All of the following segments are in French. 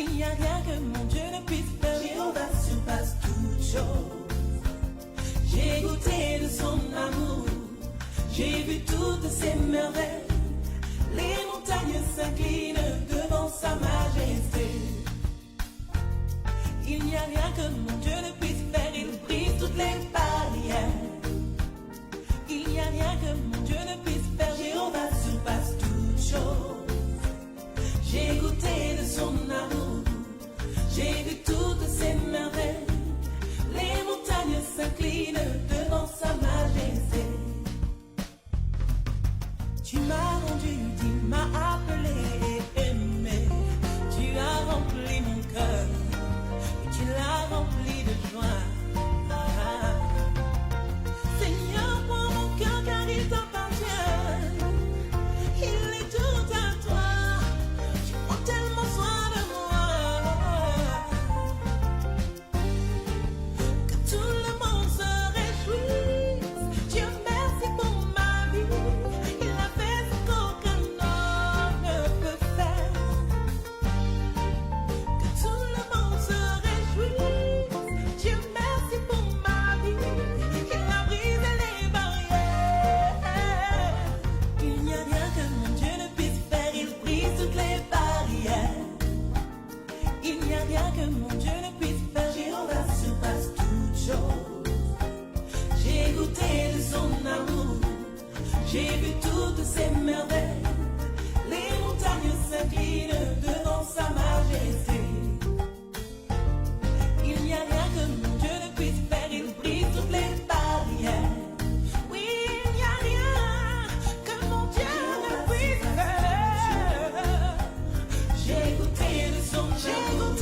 Il n'y a rien que mon Dieu ne puisse faire. Jéhovah surpasse toute chose. J'ai goûté de son amour, j'ai vu toutes ses merveilles. Les montagnes s'inclinent devant sa majesté. Il n'y a rien que mon Dieu ne puisse faire, il brise toutes les barrières. Il n'y a rien que mon Dieu ne puisse faire, Jéhovah surpasse toute chose. J'ai goûté de son amour, j'ai vu toutes ses merveilles. Les montagnes s'inclinent devant sa majesté. Tu m'as rendu, tu m'as appelé et aimé. Tu as rempli mon cœur et tu l'as rempli de joie. Seigneur, prends mon cœur car il t'appartient. Il est tout à toi. Tu prends tellement soin de moi. Que tout le monde se réjouisse. Dieu merci pour ma vie. Il a fait ce qu'aucun homme ne peut faire. Que tout le monde se réjouisse. Dieu merci pour ma vie. Il a brisé les barrières. Il n'y a rien que mon Dieu ne puisse faire. Il brise toutes les barrières. Il n'y a rien que mon Dieu ne puisse faire. Jéhovah surpasse toute chose. J'ai goûté de son amour, j'ai vu toutes ses merveilles. Les montagnes s'inclinent devant sa majesté. Il n'y a rien que mon Dieu ne puisse faire, il brise toutes les barrières. Oui, il n'y a rien que mon Dieu ne puisse faire. J'ai goûté de son amour,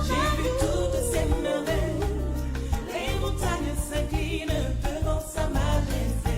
j'ai vu toutes ses merveilles. Les montagnes s'inclinent devant sa majesté.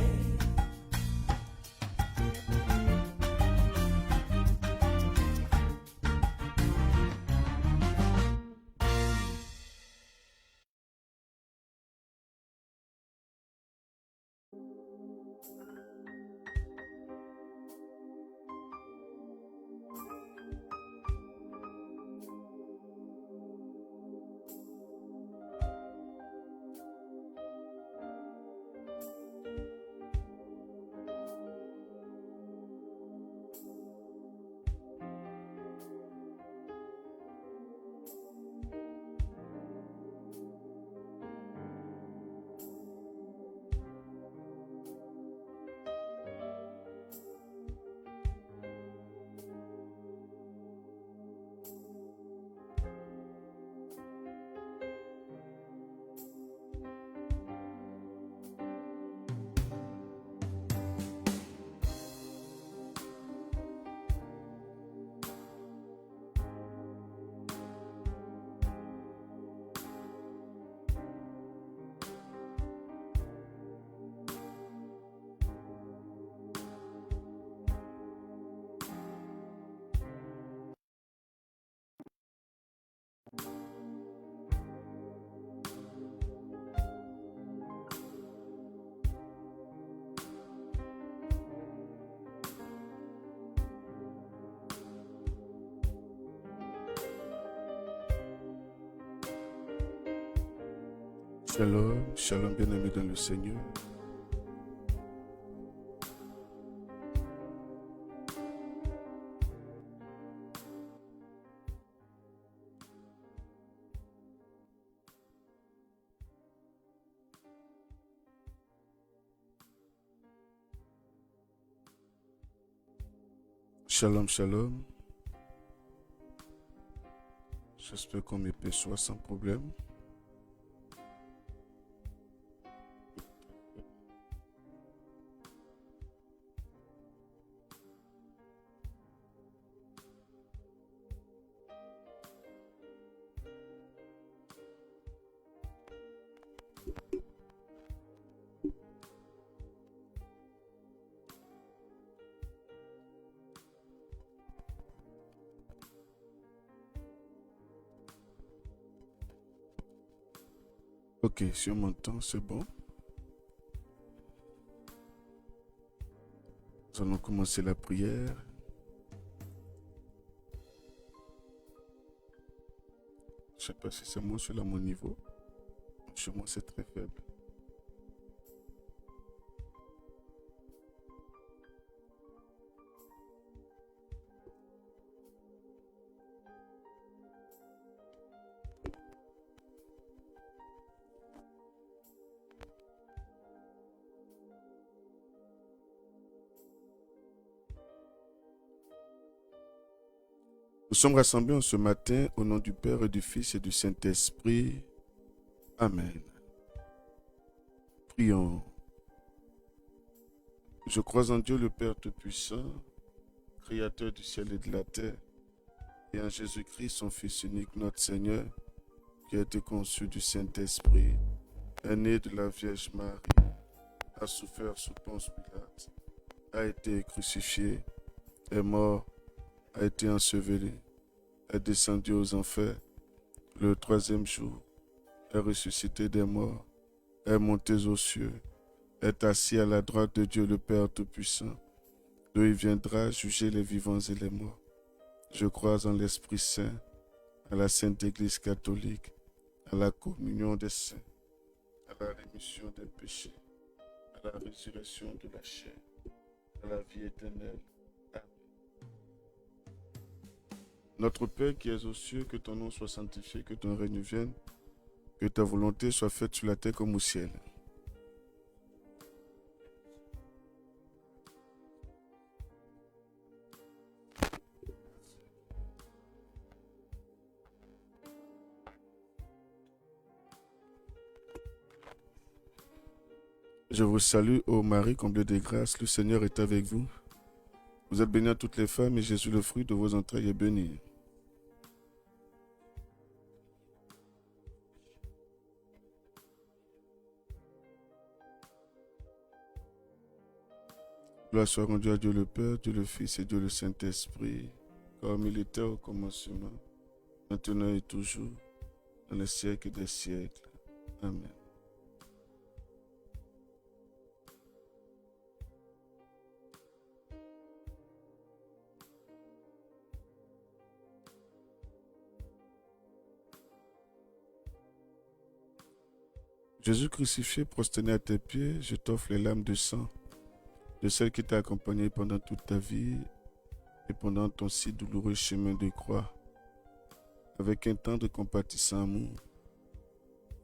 Shalom, shalom bien-aimés dans le Seigneur. Shalom, shalom. J'espère qu'on me perçoit sans problème. Ok, si on m'entend, c'est bon. Nous allons commencer la prière. sais pas si c'est moi, celui-là, mon niveau. Chez moi, c'est très faible. Nous sommes rassemblés en ce matin au nom du Père et du Fils et du Saint-Esprit. Amen. Prions. Je crois en Dieu le Père Tout-Puissant, Créateur du ciel et de la terre, et en Jésus-Christ, son Fils unique, notre Seigneur, qui a été conçu du Saint-Esprit, est né de la Vierge Marie, a souffert sous Ponce Pilate, a été crucifié, est mort, a été enseveli, est descendu aux enfers, le troisième jour, est ressuscité des morts, est monté aux cieux, est assis à la droite de Dieu le Père Tout-Puissant, d'où il viendra juger les vivants et les morts. Je crois en l'Esprit Saint, à la Sainte Église catholique, à la communion des saints, à la rémission des péchés, à la résurrection de la chair, à la vie éternelle. Amen. Notre Père qui es aux cieux, que ton nom soit sanctifié, que ton règne vienne, que ta volonté soit faite sur la terre comme au ciel. Je vous salue, ô Marie, comblée de grâce, le Seigneur est avec vous. Vous êtes bénie à toutes les femmes, et Jésus, le fruit de vos entrailles, est béni. Gloire soit rendue à Dieu le Père, Dieu le Fils et Dieu le Saint-Esprit, comme il était au commencement, maintenant et toujours, dans les siècles des siècles. Amen. Jésus crucifié, prosterné à tes pieds, je t'offre les larmes de sang de celle qui t'a accompagné pendant toute ta vie et pendant ton si douloureux chemin de croix. Avec un tendre compatissant amour,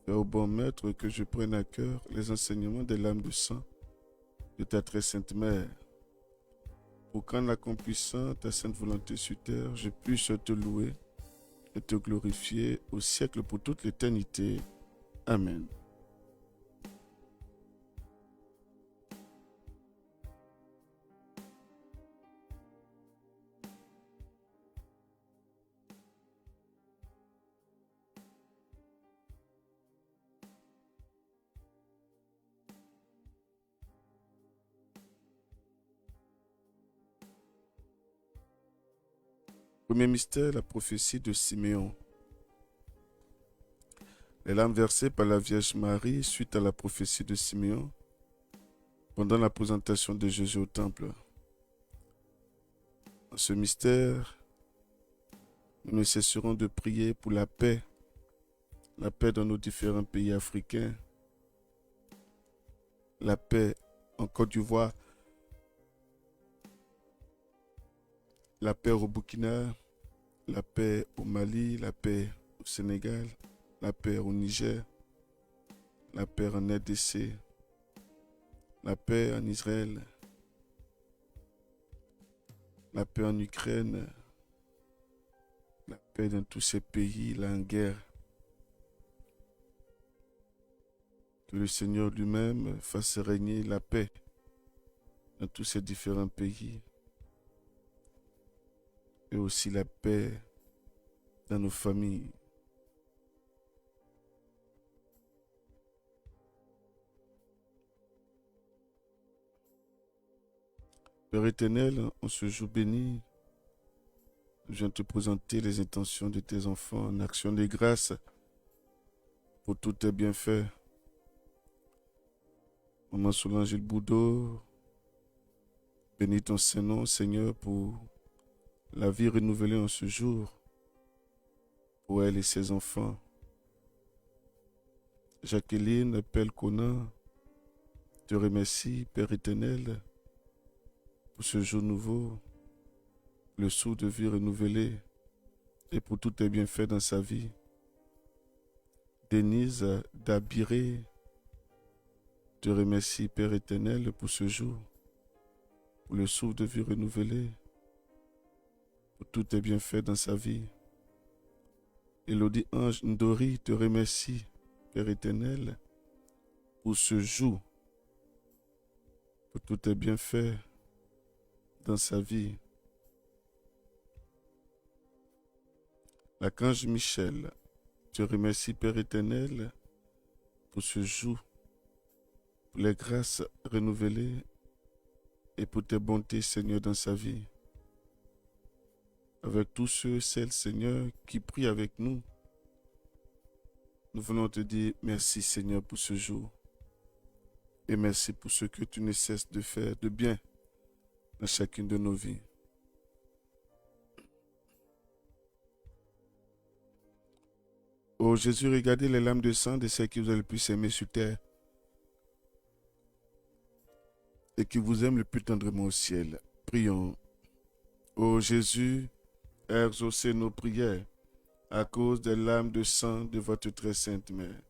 fais au bon Maître que je prenne à cœur les enseignements des larmes de sang de ta très sainte mère, pour qu'en accomplissant ta sainte volonté sur terre, je puisse te louer et te glorifier au siècle pour toute l'éternité. Amen. Premier mystère, la prophétie de Siméon. Les larmes versées par la Vierge Marie suite à la prophétie de Siméon pendant la présentation de Jésus au temple. Dans ce mystère, nous ne cesserons de prier pour la paix dans nos différents pays africains, la paix en Côte d'Ivoire, la paix au Burkina, la paix au Mali, la paix au Sénégal, la paix au Niger, la paix en RDC, la paix en Israël, la paix en Ukraine, la paix dans tous ces pays là en guerre. Que le Seigneur lui-même fasse régner la paix dans tous ces différents pays. Et aussi la paix dans nos familles. Père éternel, en ce jour béni, je viens te présenter les intentions de tes enfants en action de grâce pour tous tes bienfaits. Maman Solange et le Boudot, bénis ton Saint-Nom, Seigneur, pour la vie renouvelée en ce jour. pour elle et ses enfants. Jacqueline Pelcona te remercie, Père éternel, pour ce jour nouveau, le souffle de vie renouvelé et pour tous tes bienfaits dans sa vie. Denise Dabiré te remercie, Père éternel, pour ce jour, pour le souffle de vie renouvelé, pour tous tes bienfaits dans sa vie. Elodie Ange Ndori te remercie, Père éternel, pour ce jour, pour tous tes bienfaits dans sa vie. L'archange Michel te remercie, Père éternel, pour ce jour, pour les grâces renouvelées et pour tes bontés, Seigneur, dans sa vie. Avec tous ceux et celles, Seigneur, qui prient avec nous, nous voulons te dire merci, Seigneur, pour ce jour. Et merci pour ce que tu ne cesses de faire de bien dans chacune de nos vies. Ô Jésus, regardez les larmes de sang de ceux qui vous ont le plus aimé sur terre et qui vous aiment le plus tendrement au ciel. Prions. Ô Jésus, exaucez nos prières à cause des larmes de sang de votre très sainte mère.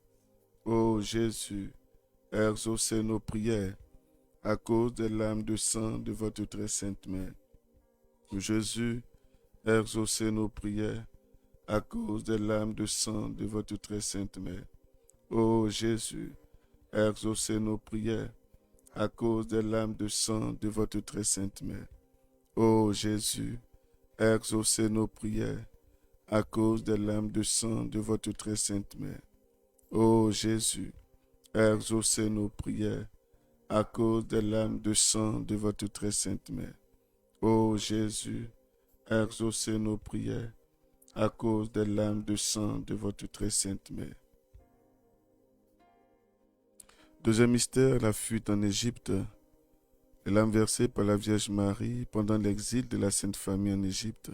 Ô Jésus, exaucez nos prières à cause des larmes de sang de votre très sainte mère. Ô Jésus, exaucez nos prières à cause des larmes de sang de votre très sainte mère. Ô Jésus, exaucez nos prières à cause des larmes de sang de votre très sainte mère. Ô Jésus, exaucez nos prières à cause des larmes de sang de votre très sainte mère. Ô Jésus, exaucez nos prières à cause des larmes de sang de votre très sainte mère. Ô Jésus, exaucez nos prières à cause des larmes de sang de votre très sainte mère. Deuxième mystère, la fuite en Égypte. Les larmes versées par la Vierge Marie pendant l'exil de la Sainte Famille en Égypte.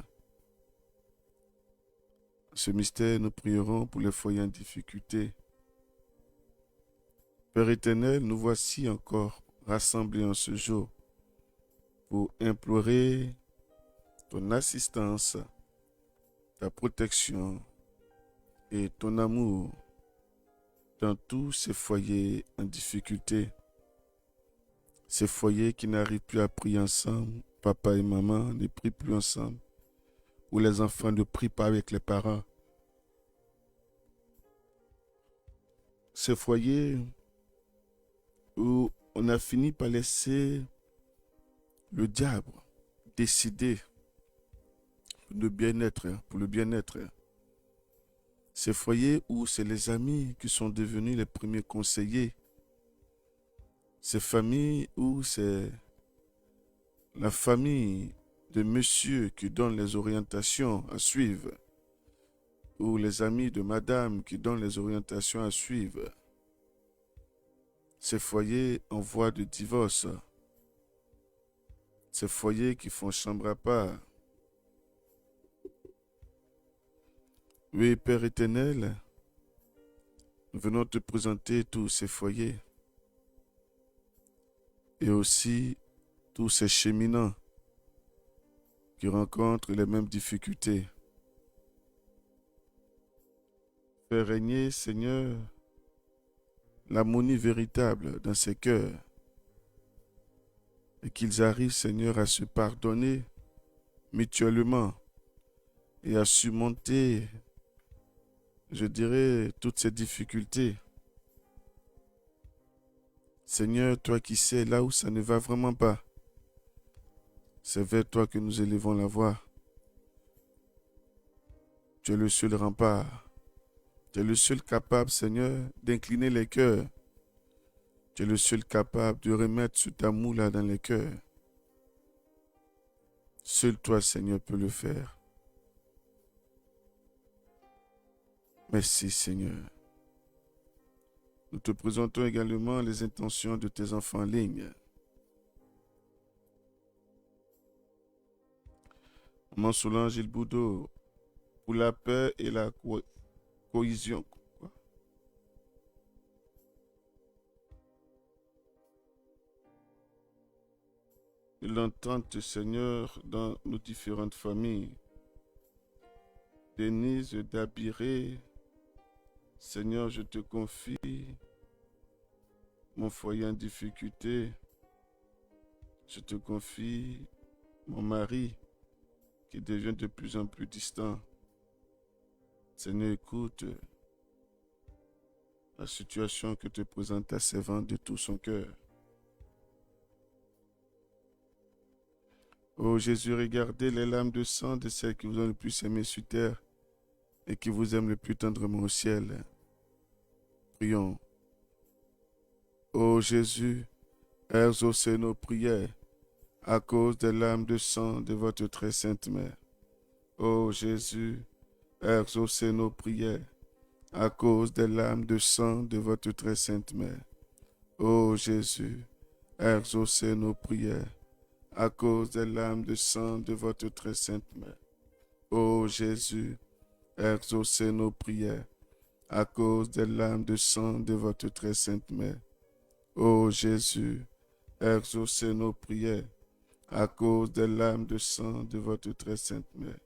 Ce mystère, nous prierons pour les foyers en difficulté. Père éternel, nous voici encore rassemblés en ce jour pour implorer ton assistance, ta protection et ton amour dans tous ces foyers en difficulté. Ces foyers qui n'arrivent plus à prier ensemble, papa et maman ne prient plus ensemble, où les enfants ne prient pas avec les parents. Ces foyers où on a fini par laisser le diable décider pour le bien-être. Ces foyers où c'est les amis qui sont devenus les premiers conseillers. Ces familles où c'est la famille de monsieur qui donne les orientations à suivre, ou les amis de madame qui donnent les orientations à suivre. Ces foyers en voie de divorce. Ces foyers qui font chambre à part. Oui, Père éternel, nous venons te présenter tous ces foyers et aussi tous ces cheminants qui rencontrent les mêmes difficultés. Fais régner, Seigneur, l'harmonie véritable dans ces cœurs et qu'ils arrivent, Seigneur, à se pardonner mutuellement et à surmonter, je dirais, toutes ces difficultés. Seigneur, toi qui sais là où ça ne va vraiment pas, c'est vers toi que nous élevons la voix. Tu es le seul rempart. Tu es le seul capable, Seigneur, d'incliner les cœurs. Tu es le seul capable de remettre ce amour-là dans les cœurs. Seul toi, Seigneur, peux le faire. Merci, Seigneur. Nous te présentons également les intentions de tes enfants en ligne. Maman Solange Ilboudo, pour la paix et la cohésion. Et l'entente, Seigneur, dans nos différentes familles. Denise Dabiré, Seigneur, je te confie mon foyer en difficulté. Je te confie mon mari qui devient de plus en plus distant. Seigneur, écoute la situation que te présente ta servante de tout son cœur. Oh Jésus, regardez les larmes de sang de celles qui vous ont le plus aimé sur terre et qui vous aiment le plus tendrement au ciel. Prions. Oh Jésus, exaucez nos prières à cause des larmes de sang de votre très sainte mère. Oh Jésus, exaucez nos prières à cause des larmes de sang de votre très sainte mère. Oh Jésus, exaucez nos prières à cause des larmes de sang de votre très sainte mère. Ô Jésus, exaucez nos prières à cause des larmes de sang de votre très sainte mère. Ô Jésus, exaucez nos prières à cause des larmes de sang de votre très sainte mère.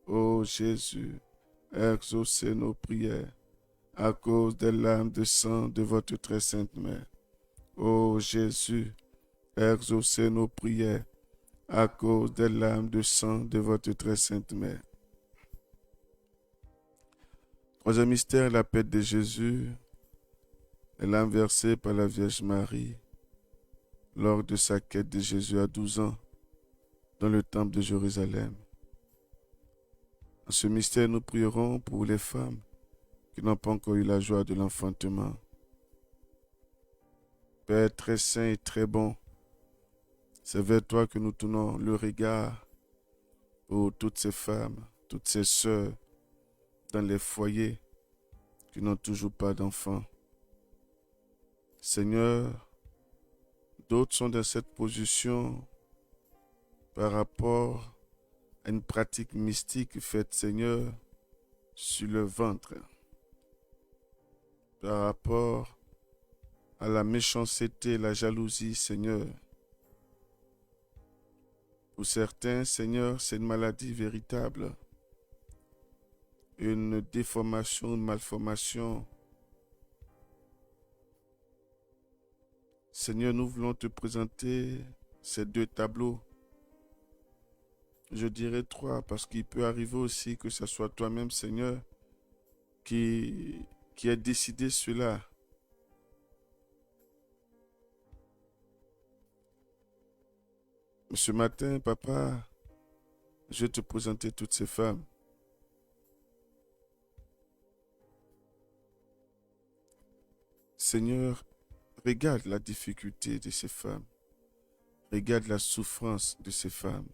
Ô Jésus, exaucez nos prières à cause des larmes de sang de votre très sainte mère. Ô Jésus, exaucez nos prières à cause des larmes de sang de votre très sainte mère. Troisième mystère, la paix de Jésus, est l'âme versée par la Vierge Marie lors de sa quête de Jésus à 12 ans dans le temple de Jérusalem. En ce mystère, nous prierons pour les femmes qui n'ont pas encore eu la joie de l'enfantement. Père très saint et très bon, c'est vers toi que nous tournons le regard pour toutes ces femmes, toutes ces sœurs dans les foyers qui n'ont toujours pas d'enfants. Seigneur, d'autres sont dans cette position par rapport à une pratique mystique faite, Seigneur, sur le ventre, par rapport à la méchanceté, la jalousie, Seigneur. Pour certains, Seigneur, c'est une maladie véritable, une déformation, une malformation. Seigneur, nous voulons te présenter ces deux tableaux. Je dirais 3, parce qu'il peut arriver aussi que ce soit toi-même, Seigneur, qui ait décidé cela. Ce matin, Papa, je vais te présenter toutes ces femmes. Seigneur, regarde la difficulté de ces femmes. Regarde la souffrance de ces femmes.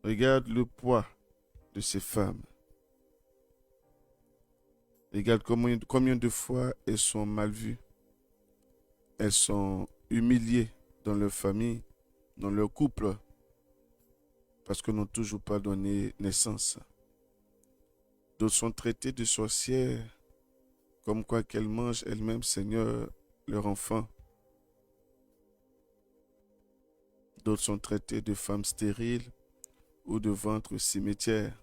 Regarde le poids de ces femmes. Regarde combien de fois elles sont mal vues. Elles sont humiliées dans leur famille, dans leur couple, parce qu'elles n'ont toujours pas donné naissance. D'autres sont traitées de sorcières, comme quoi qu'elles mangent elles-mêmes, Seigneur, leur enfant. D'autres sont traitées de femmes stériles ou de ventres cimetières.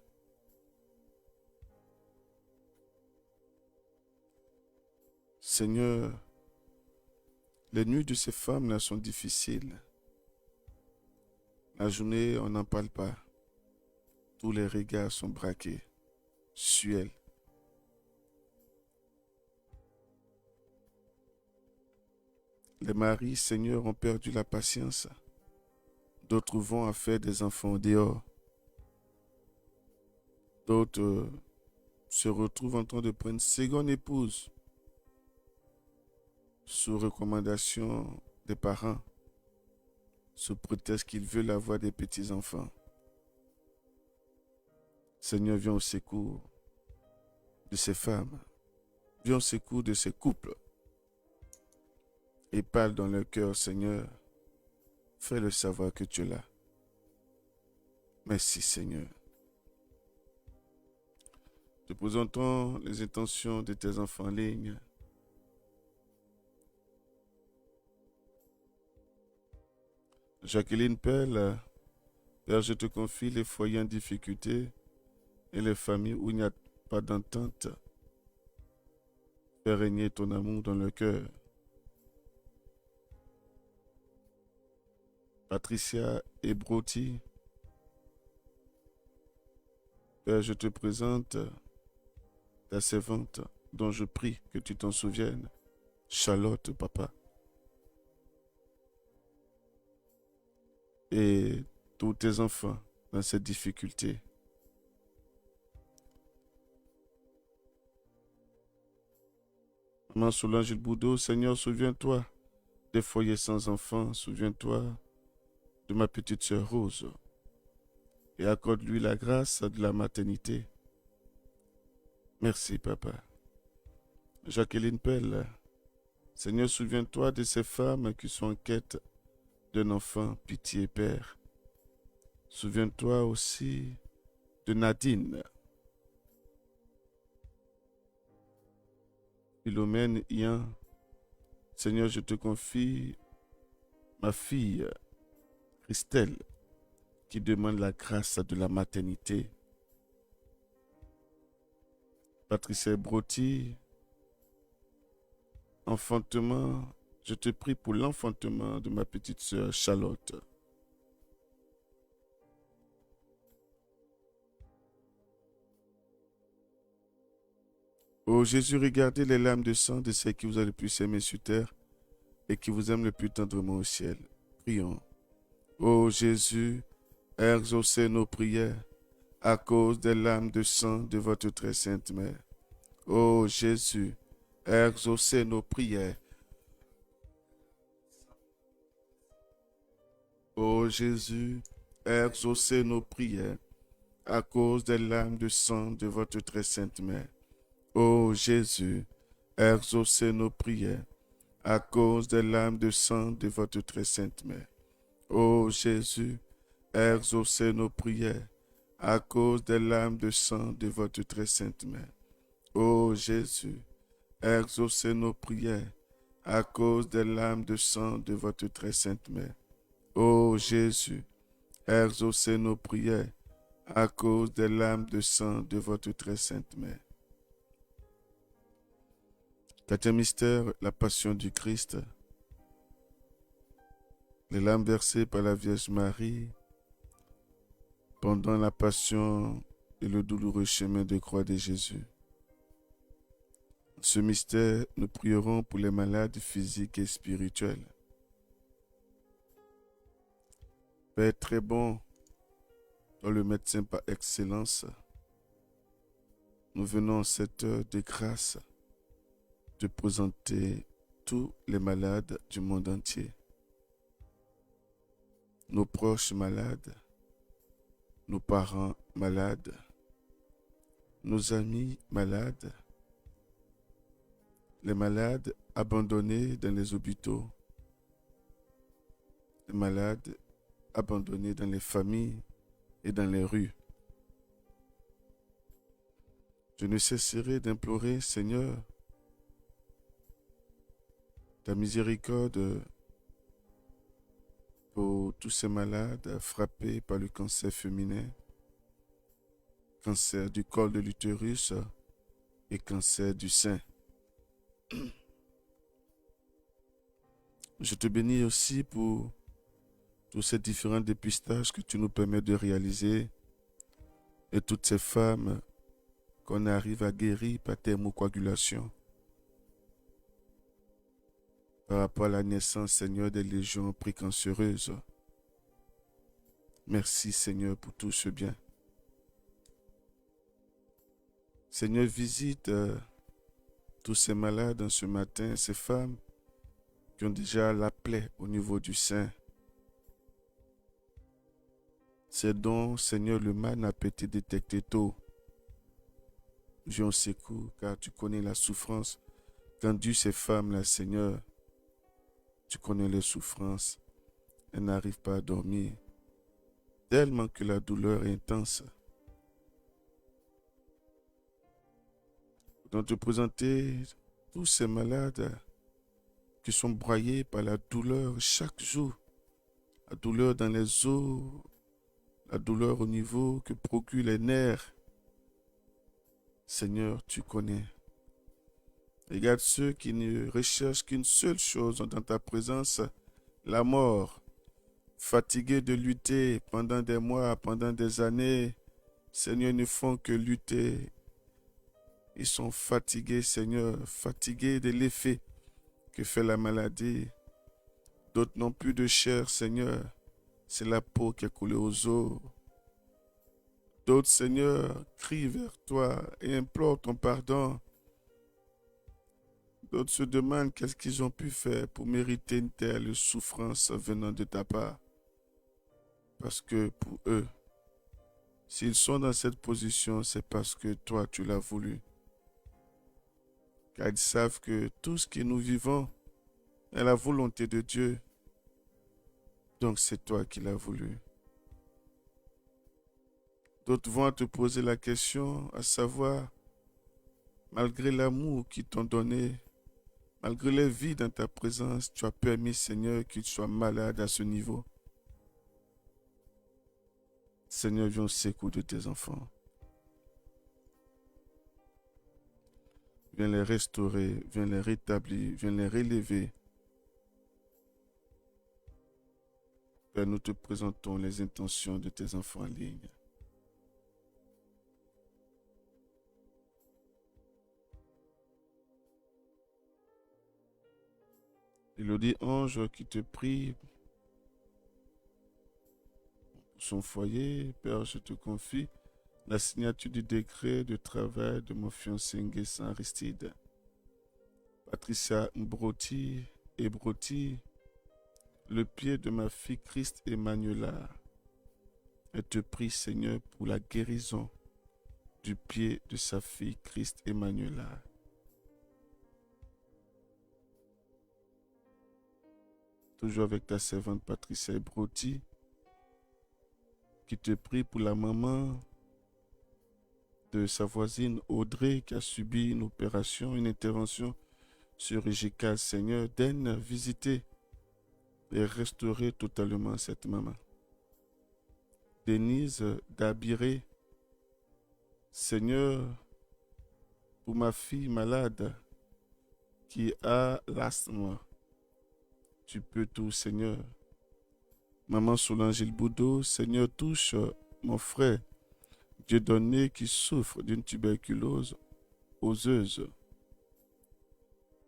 Seigneur, les nuits de ces femmes-là sont difficiles. La journée, on n'en parle pas. Tous les regards sont braqués sur elles. Les maris, Seigneur, ont perdu la patience. D'autres vont à faire des enfants au dehors. D'autres se retrouvent en train de prendre une seconde épouse sous recommandation des parents, sous prétexte qu'ils veulent avoir des petits-enfants. Seigneur, viens au secours de ces femmes. Viens au secours de ces couples. Et parle dans leur cœur, Seigneur. Fais-le savoir que tu es là. Merci, Seigneur. présentons les intentions de tes enfants en ligne. Jacqueline Pell, Père, je te confie les foyers en difficulté et les familles où il n'y a pas d'entente. Fais régner ton amour dans le cœur. Patricia Ebroti, Père, je te présente ta servante dont je prie que tu t'en souviennes. Charlotte, papa. Et tous tes enfants dans cette difficulté. Maman Solange Boudot, Seigneur, souviens-toi des foyers sans enfants. Souviens-toi de ma petite sœur Rose. Et accorde-lui la grâce de la maternité. Merci, papa. Jacqueline Pell, Seigneur, souviens-toi de ces femmes qui sont en quête d'un enfant, pitié, Père. Souviens-toi aussi de Nadine. Philomène Ian, Seigneur, je te confie ma fille, Christelle, qui demande la grâce de la maternité. Patricia Brotti, enfantement, je te prie pour l'enfantement de ma petite sœur Charlotte. Ô Jésus, regardez les larmes de sang de ceux qui vous ont le plus aimé sur terre et qui vous aiment le plus tendrement au ciel. Prions. Ô Jésus, exaucez nos prières à cause des larmes de sang de votre très sainte mère. Ô Jésus, exaucez nos prières. Ô Jésus, exaucez nos prières à cause des larmes de sang de votre très sainte mère. Ô Jésus, exaucez nos prières à cause des larmes de sang de votre très sainte mère. Ô Jésus, exaucez nos prières à cause des larmes de sang de votre très sainte mère. Ô Jésus, exaucez nos prières à cause des larmes de sang de votre très sainte mère. Ô Jésus, exaucez nos prières à cause des larmes de sang de votre très sainte mère. Quatrième mystère, la passion du Christ. Les larmes versées par la Vierge Marie pendant la passion et le douloureux chemin de croix de Jésus. Ce mystère, nous prierons pour les malades physiques et spirituels. Père très bon, dans le médecin par excellence, nous venons en cette heure de grâce de présenter tous les malades du monde entier. Nos proches malades, nos parents malades, nos amis malades, les malades abandonnés dans les hôpitaux, les malades abandonnés dans les familles et dans les rues. Je ne cesserai d'implorer, Seigneur, ta miséricorde pour tous ces malades frappés par le cancer féminin, cancer du col de l'utérus et cancer du sein. Je te bénis aussi pour tous ces différents dépistages que tu nous permets de réaliser et toutes ces femmes qu'on arrive à guérir par thermocoagulation. Par rapport à la naissance, Seigneur, des légions précancéreuses. Merci, Seigneur, pour tout ce bien. Seigneur, visite tous ces malades ce matin, ces femmes qui ont déjà la plaie au niveau du sein. C'est donc, Seigneur, le mal n'a pas été détecté tôt. Viens au secours, car tu connais la souffrance qu'endurent ces femmes-là, Seigneur. Tu connais les souffrances. Elles n'arrivent pas à dormir, tellement que la douleur est intense. Nous te présenter tous ces malades qui sont broyés par la douleur chaque jour. La douleur dans les os, la douleur au niveau que procurent les nerfs. Seigneur, tu connais. Regarde ceux qui ne recherchent qu'une seule chose dans ta présence, la mort. Fatigués de lutter pendant des mois, pendant des années, Seigneur, ils ne font que lutter. Ils sont fatigués, Seigneur, fatigués de l'effet que fait la maladie. D'autres n'ont plus de chair, Seigneur. C'est la peau qui est coulée aux os. D'autres, Seigneur, crient vers toi et implorent ton pardon. D'autres se demandent qu'est-ce qu'ils ont pu faire pour mériter une telle souffrance venant de ta part. Parce que pour eux, s'ils sont dans cette position, c'est parce que toi, tu l'as voulu. Car ils savent que tout ce que nous vivons est la volonté de Dieu. Donc c'est toi qui l'as voulu. D'autres vont te poser la question, à savoir, malgré l'amour qu'ils t'ont donné, malgré les vies dans ta présence, tu as permis, Seigneur, qu'ils soient malades à ce niveau. Seigneur, viens au secours de tes enfants. Viens les restaurer, viens les rétablir, viens les relever. Père, nous te présentons les intentions de tes enfants en ligne. Élodie Ange qui te prie pour son foyer. Père, je te confie la signature du décret de travail de mon fiancé Nguessan Aristide. Patricia Mbroti et Broti, le pied de ma fille Christ Emmanuela. Elle te prie, Seigneur, pour la guérison du pied de sa fille Christ Emmanuela. Toujours avec ta servante Patricia Broti, qui te prie pour la maman de sa voisine Audrey qui a subi une opération, une intervention chirurgicale. Seigneur, daigne visiter et restaurer totalement cette maman. Denise Dabiré, Seigneur, pour ma fille malade qui a l'asthme, tu peux tout, Seigneur. Maman Solange Boudot, Seigneur, touche mon frère Dieudonné qui souffre d'une tuberculose oseuse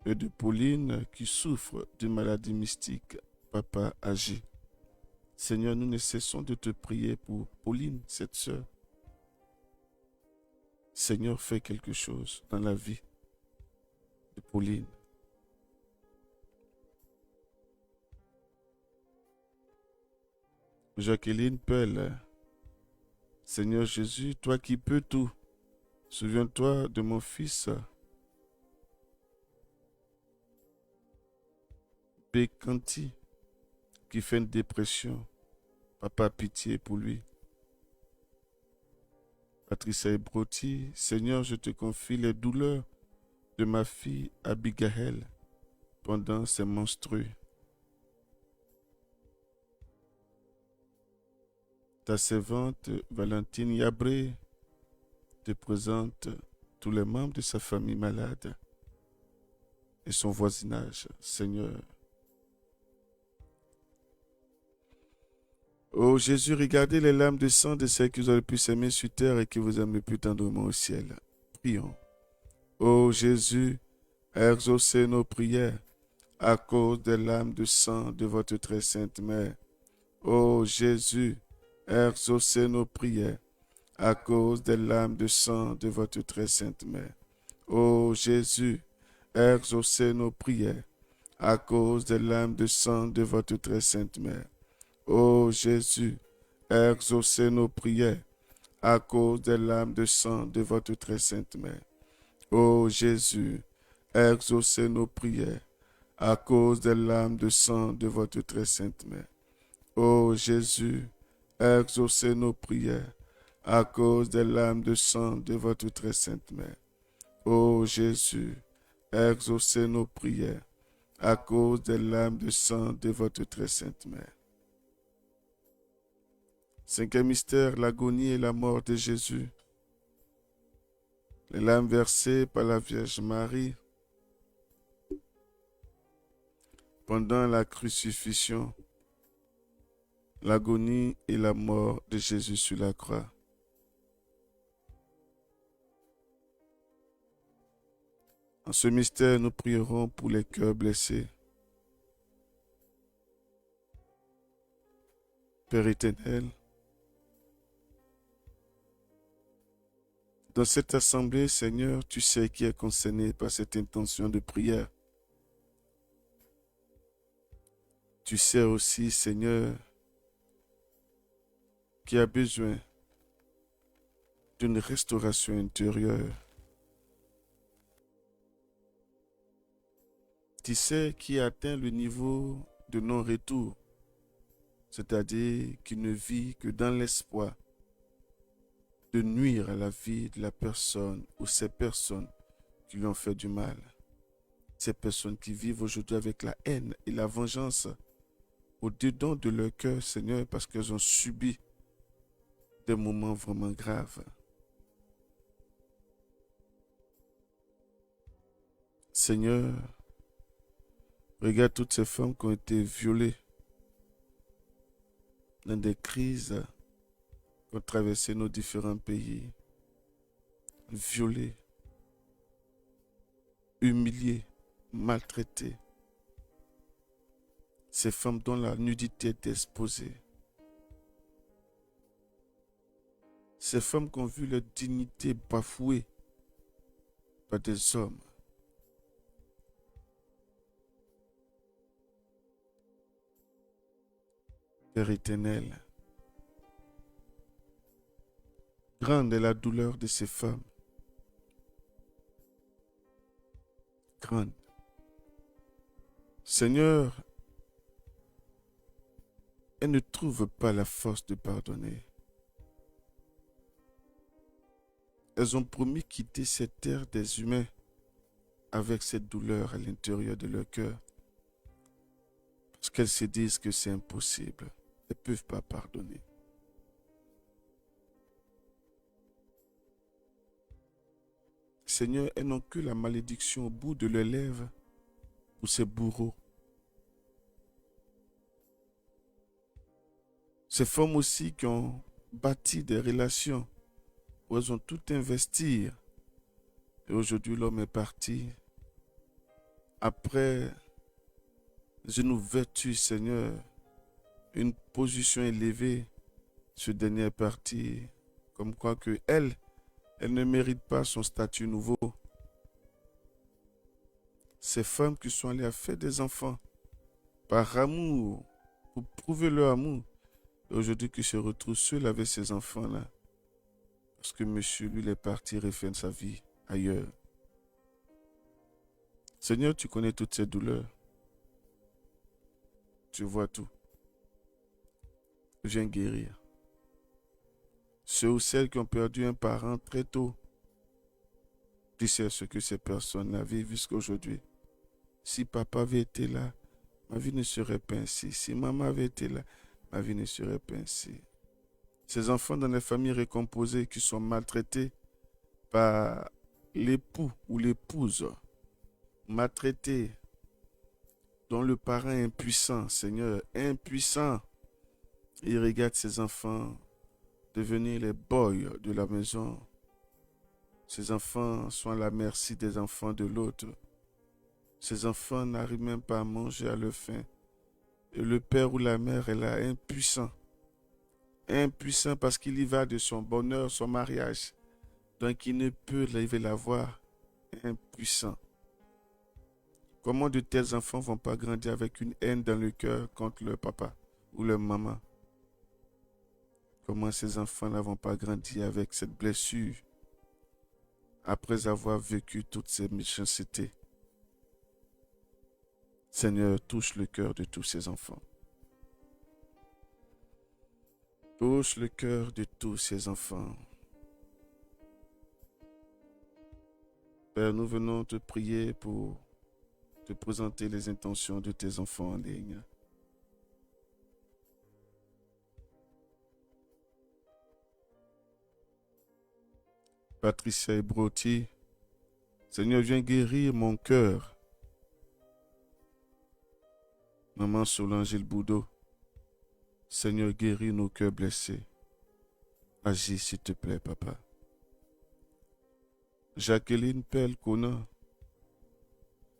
et de Pauline qui souffre d'une maladie mystique. Papa, agis. Seigneur, nous ne cessons de te prier pour Pauline, cette sœur. Seigneur, fais quelque chose dans la vie de Pauline. Jacqueline Pelle, Seigneur Jésus, toi qui peux tout, souviens-toi de mon fils Bekanti qui fait une dépression. Papa, pitié pour lui. Patricia Ebroti, Seigneur, je te confie les douleurs de ma fille Abigail pendant ses menstrues. Ta servante Valentine Yabré te présente tous les membres de sa famille malade et son voisinage, Seigneur. Ô Jésus, regardez les larmes de sang de ceux qui vous auraient pu s'aimer sur terre et qui vous aiment le plus tendrement au ciel. Prions. Ô Jésus, exaucez nos prières à cause des larmes de sang de votre très sainte mère. Ô Jésus, exaucez nos prières à cause des larmes de sang de votre très sainte mère. Ô Jésus, exaucez nos prières à cause des larmes de sang de votre très sainte mère. Ô Jésus, exaucez nos prières à cause des larmes de sang de votre très sainte mère. Ô Jésus, exaucez nos prières à cause des larmes de sang de votre très sainte mère. Ô Jésus, exaucez nos prières à cause des larmes de sang de votre très sainte mère. Ô Jésus, exaucez nos prières à cause des larmes de sang de votre très sainte mère. Cinquième mystère, l'agonie et la mort de Jésus. Les larmes versées par la Vierge Marie pendant la crucifixion, l'agonie et la mort de Jésus sur la croix. En ce mystère, nous prierons pour les cœurs blessés. Père éternel, dans cette assemblée, Seigneur, tu sais qui est concerné par cette intention de prière. Tu sais aussi, Seigneur, qui a besoin d'une restauration intérieure. Tu sais qui atteint le niveau de non-retour, c'est-à-dire qui ne vit que dans l'espoir de nuire à la vie de la personne ou ces personnes qui lui ont fait du mal. Ces personnes qui vivent aujourd'hui avec la haine et la vengeance au-dedans de leur cœur, Seigneur, parce qu'elles ont subi des moments vraiment graves. Seigneur, regarde toutes ces femmes qui ont été violées dans des crises qui ont traversé nos différents pays, violées, humiliées, maltraitées. Ces femmes dont la nudité est exposée. Ces femmes qui ont vu leur dignité bafouée par des hommes. Père éternel, grande est la douleur de ces femmes. Grande. Seigneur, elles ne trouvent pas la force de pardonner. Elles ont promis quitter cette terre des humains avec cette douleur à l'intérieur de leur cœur. Parce qu'elles se disent que c'est impossible. Elles ne peuvent pas pardonner. Seigneur, elles n'ont que la malédiction au bout de leurs lèvres pour ces bourreaux. Ces femmes aussi qui ont bâti des relations où elles ont tout investi. Et aujourd'hui, l'homme est parti. Après une vertu, Seigneur, une position élevée, ce dernier est parti. Comme quoi que elle ne mérite pas son statut nouveau. Ces femmes qui sont allées à faire des enfants par amour, pour prouver leur amour, et aujourd'hui qui se retrouvent seuls avec ces enfants-là, parce que monsieur, lui, il est parti refaire sa vie ailleurs. Seigneur, tu connais toutes ces douleurs. Tu vois tout. Viens guérir. Ceux ou celles qui ont perdu un parent très tôt, tu sais ce que ces personnes-là vivent jusqu'à aujourd'hui. Si papa avait été là, ma vie ne serait pas ainsi. Si maman avait été là, ma vie ne serait pas ainsi. Ces enfants dans les familles recomposées qui sont maltraités par l'époux ou l'épouse, maltraités, dont le parent est impuissant, Seigneur, impuissant. Il regarde ces enfants devenir les boys de la maison. Ces enfants sont à la merci des enfants de l'autre. Ces enfants n'arrivent même pas à manger à leur faim. Et le père ou la mère est là, impuissant. Impuissant parce qu'il y va de son bonheur, son mariage. Donc il ne peut l'avoir. Impuissant. Comment de tels enfants ne vont pas grandir avec une haine dans le cœur contre leur papa ou leur maman? Comment ces enfants ne vont pas grandir avec cette blessure après avoir vécu toutes ces méchancetés? Seigneur, touche le cœur de tous ces enfants. Touche le cœur de tous ces enfants. Père, nous venons te prier pour te présenter les intentions de tes enfants en ligne. Patricia Ebroti, Seigneur, viens guérir mon cœur. Maman Solange Boudot, Seigneur, guéris nos cœurs blessés. Agis, s'il te plaît, Papa. Jacqueline Pelle-Conan,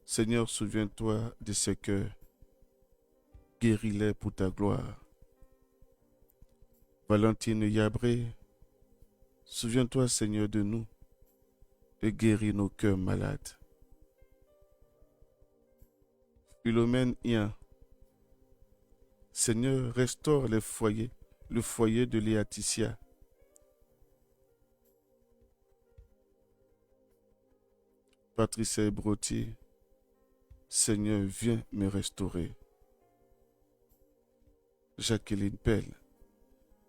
Seigneur, souviens-toi de ces cœurs. Guéris-les pour ta gloire. Valentine Yabré, souviens-toi, Seigneur, de nous et guéris nos cœurs malades. Philomène Ian, Seigneur, restaure les foyers, le foyer de Léaticia. Patricia Ebroti, Seigneur, viens me restaurer. Jacqueline Pelle,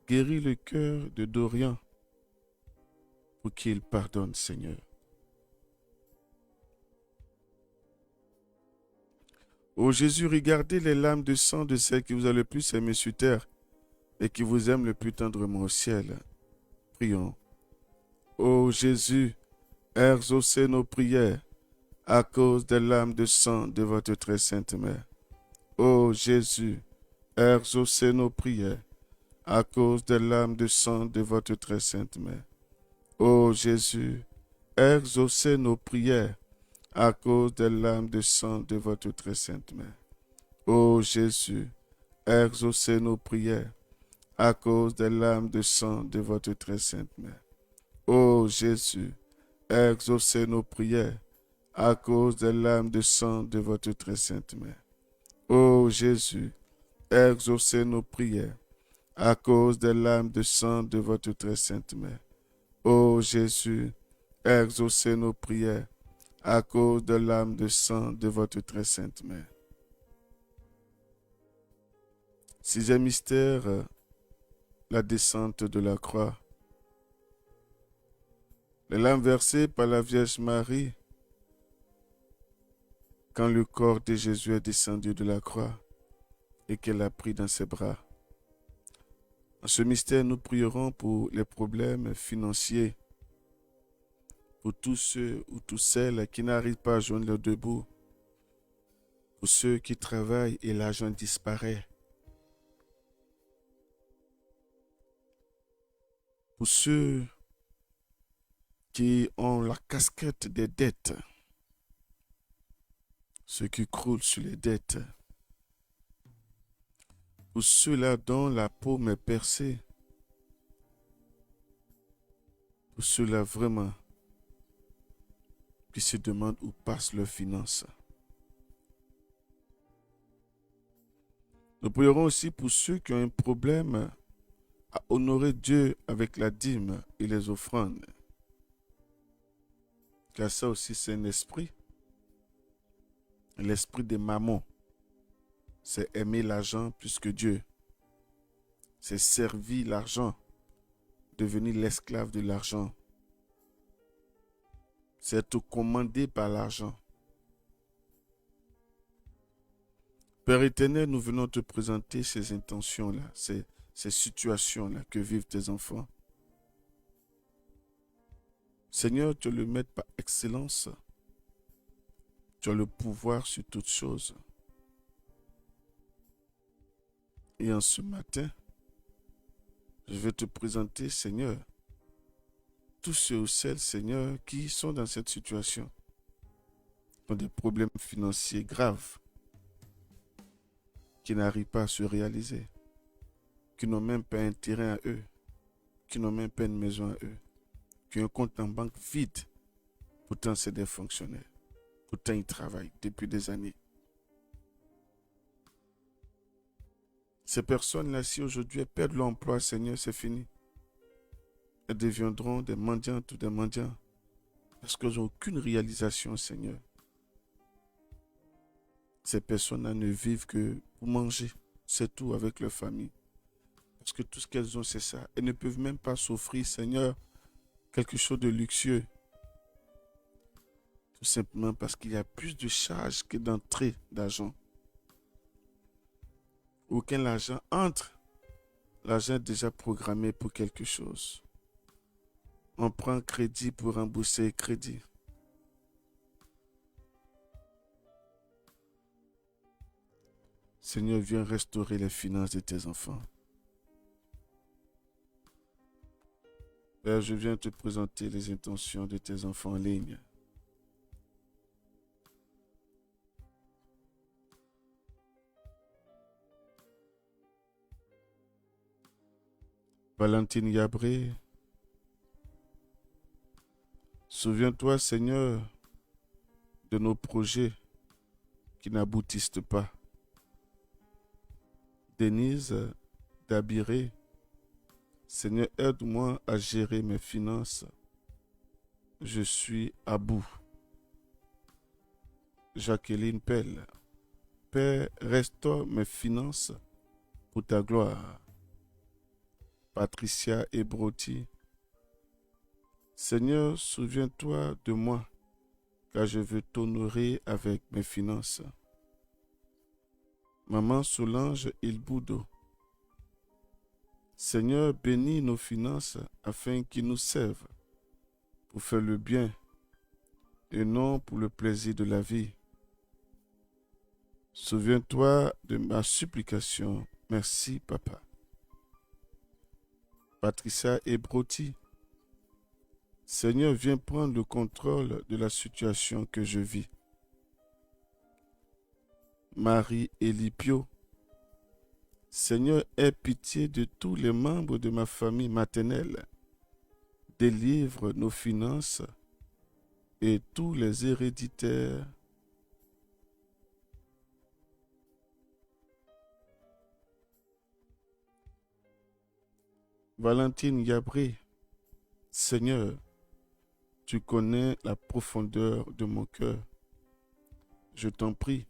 guéris le cœur de Dorian pour qu'il pardonne, Seigneur. Ô Jésus, regardez les larmes de sang de celles qui vous a le plus aimé sur terre et qui vous aiment le plus tendrement au ciel. Prions. Ô Jésus, exaucez nos prières à cause des larmes de sang de votre très sainte mère. Ô Jésus, exaucez nos prières à cause des larmes de sang de votre très sainte mère. Ô Jésus, exaucez nos prières à cause des larmes de sang de votre très sainte mère. Ô Jésus, exaucez nos prières à cause des larmes de sang de votre très sainte mère. Ô Jésus, exaucez nos prières à cause des larmes de sang de votre très sainte mère. Ô Jésus, exaucez nos prières à cause des larmes de sang de votre très sainte mère. Ô Jésus, exaucez nos prières à cause des larmes de sang de votre très sainte mère. Sixième mystère, la descente de la croix. Les larmes versées par la Vierge Marie quand le corps de Jésus est descendu de la croix et qu'elle a pris dans ses bras. En ce mystère, nous prierons pour les problèmes financiers, pour tous ceux ou toutes celles qui n'arrivent pas à joindre leur debout, pour ceux qui travaillent et l'argent disparaît, pour ceux qui ont la casquette des dettes, ceux qui croulent sur les dettes, pour ceux-là dont la paume est percée, pour ceux-là vraiment qui se demandent où passent leurs finances. Nous prierons aussi pour ceux qui ont un problème à honorer Dieu avec la dîme et les offrandes. Car ça aussi, c'est un esprit. L'esprit des mammons. C'est aimer l'argent plus que Dieu. C'est servir l'argent, devenir l'esclave de l'argent. C'est être commandé par l'argent. Père éternel, nous venons te présenter ces intentions-là, ces situations-là que vivent tes enfants. Seigneur, tu es le maître par excellence. Tu as le pouvoir sur toutes choses. Et en ce matin, je vais te présenter, Seigneur, tous ceux ou celles, Seigneur, qui sont dans cette situation, qui ont des problèmes financiers graves, qui n'arrivent pas à se réaliser, qui n'ont même pas un terrain à eux, qui n'ont même pas une maison à eux, qui ont un compte en banque vide. Pourtant, c'est des fonctionnaires. Pourtant, ils travaillent depuis des années. Ces personnes-là, si aujourd'hui elles perdent l'emploi, Seigneur, c'est fini. Elles deviendront des mendiantes ou des mendiants parce qu'elles n'ont aucune réalisation, Seigneur. Ces personnes-là ne vivent que pour manger, c'est tout, avec leur famille. Parce que tout ce qu'elles ont, c'est ça. Elles ne peuvent même pas s'offrir, Seigneur, quelque chose de luxueux. Tout simplement parce qu'il y a plus de charges que d'entrée d'argent. Ou quand l'argent entre, l'argent est déjà programmé pour quelque chose. On prend crédit pour rembourser crédit. Seigneur, viens restaurer les finances de tes enfants. Père, je viens te présenter les intentions de tes enfants en ligne. Valentine Yabré, souviens-toi, Seigneur, de nos projets qui n'aboutissent pas. Denise Dabiré, Seigneur, aide-moi à gérer mes finances. Je suis à bout. Jacqueline Pelle, Père, restaure mes finances pour ta gloire. Patricia Ebroti, Seigneur, souviens-toi de moi, car je veux t'honorer avec mes finances. Maman Solange Ilboudo, Seigneur, bénis nos finances afin qu'ils nous servent pour faire le bien et non pour le plaisir de la vie. Souviens-toi de ma supplication. Merci, Papa. Patricia Ebroti, Seigneur, viens prendre le contrôle de la situation que je vis. Marie Elipio, Seigneur, aie pitié de tous les membres de ma famille maternelle. Délivre nos finances et tous les héréditaires. Valentine Yabré, Seigneur, tu connais la profondeur de mon cœur. Je t'en prie,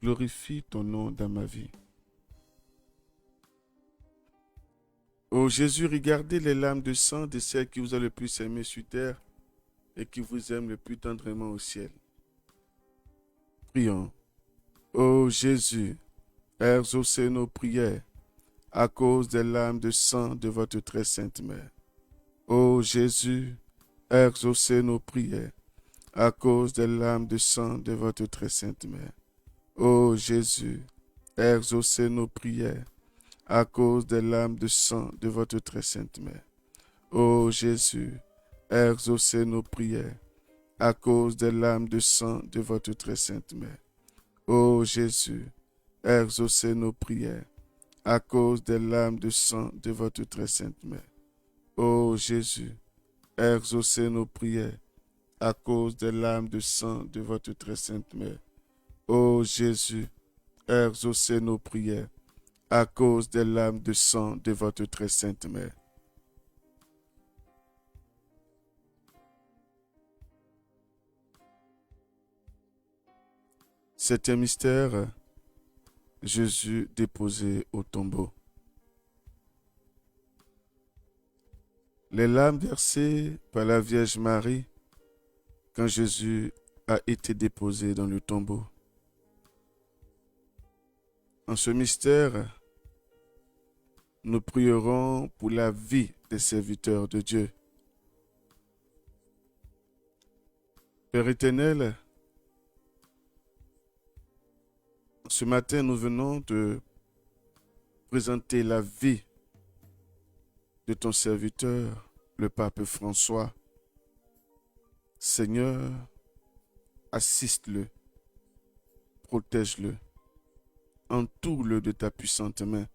glorifie ton nom dans ma vie. Ô Jésus, regardez les larmes de sang de celle qui vous a le plus aimé sur terre et qui vous aime le plus tendrement au ciel. Prions. Ô Jésus, exaucez nos prières à cause des larmes de sang de votre très sainte mère. Ô Jésus, exaucez nos prières à cause des larmes de sang de votre très sainte mère. Ô Jésus, exaucez nos prières à cause des larmes de sang de votre très sainte mère. Ô Jésus, exaucez nos prières à cause des larmes de sang de votre très sainte mère. Ô Jésus, exaucez nos prières à cause des larmes de sang de votre très sainte mère. Ô Jésus, exaucez nos prières à cause des larmes de sang de votre très sainte mère. Ô Jésus, exaucez nos prières à cause des larmes de sang de votre très sainte mère. Septième mystère, Jésus déposé au tombeau. Les larmes versées par la Vierge Marie quand Jésus a été déposé dans le tombeau. En ce mystère, nous prierons pour la vie des serviteurs de Dieu. Père éternel, ce matin, nous venons de présenter la vie de ton serviteur, le pape François. Seigneur, assiste-le, protège-le, entoure-le de ta puissante main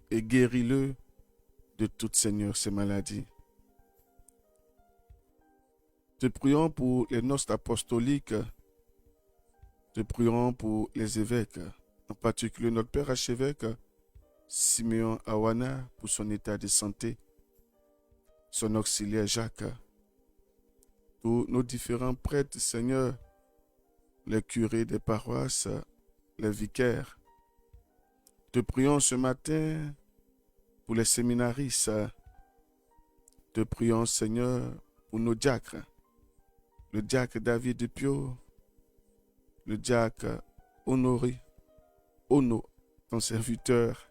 et guéris-le de toutes, Seigneur, ses maladies. Te prions pour les noces apostoliques, te prions pour les évêques, en particulier notre Père archevêque, Simeon Awana, pour son état de santé, son auxiliaire Jacques, pour nos différents prêtres, Seigneur, les curés des paroisses, les vicaires. Te prions ce matin pour les séminaristes. Te prions, Seigneur, pour nos diacres. le diacre David Pio, le diacre Honoré, Ono, ton serviteur.